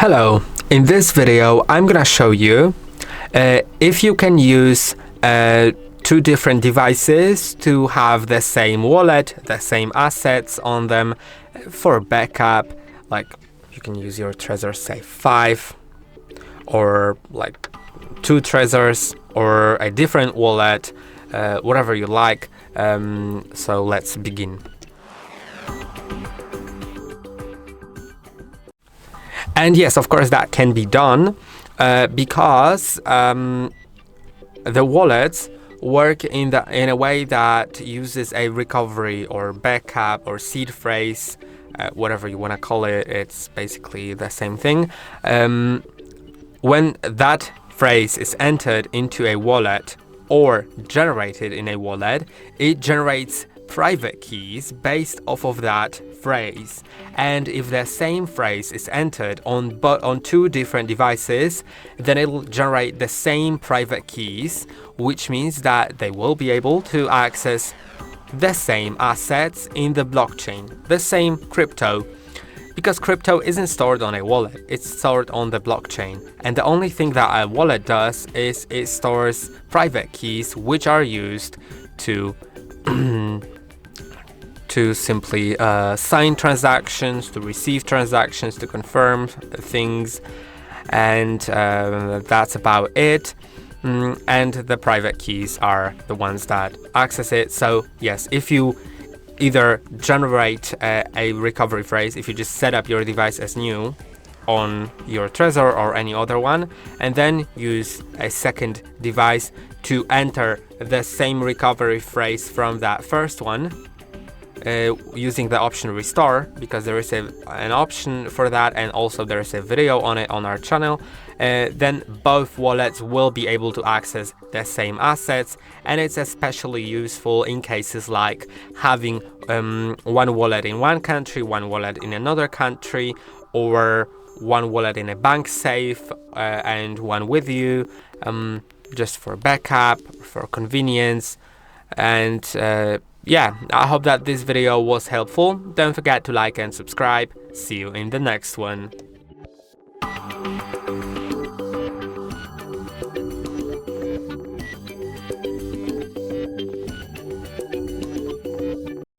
Hello, in this video I'm gonna show you if you can use two different devices to have the same wallet, the same assets on them for backup. Like you can use your TREZOR Safe 5 or like two Trezors or a different wallet, whatever you like. So let's begin. And yes, of course, that can be done because the wallets work in a way that uses a recovery or backup or seed phrase, whatever you want to call it. It's basically the same thing. When that phrase is entered into a wallet or generated in a wallet, it generates private keys based off of that phrase. And if the same phrase is entered on two different devices, then it'll generate the same private keys, which means that they will be able to access the same assets in the blockchain, the same crypto. Because crypto isn't stored on a wallet, it's stored on the blockchain. And the only thing that a wallet does is it stores private keys, which are used to simply sign transactions, to receive transactions, to confirm things, and that's about it. And the private keys are the ones that access it. So yes, if you either generate a recovery phrase, if you just set up your device as new on your Trezor or any other one, and then use a second device to enter the same recovery phrase from that first one, using the option restore, because there is an option for that, and also there is a video on it on our channel, then both wallets will be able to access the same assets. And it's especially useful in cases like having one wallet in one country, one wallet in another country, or one wallet in a bank safe and one with you, just for backup, for convenience. And yeah, I hope that this video was helpful. Don't forget to like and subscribe. See you in the next one.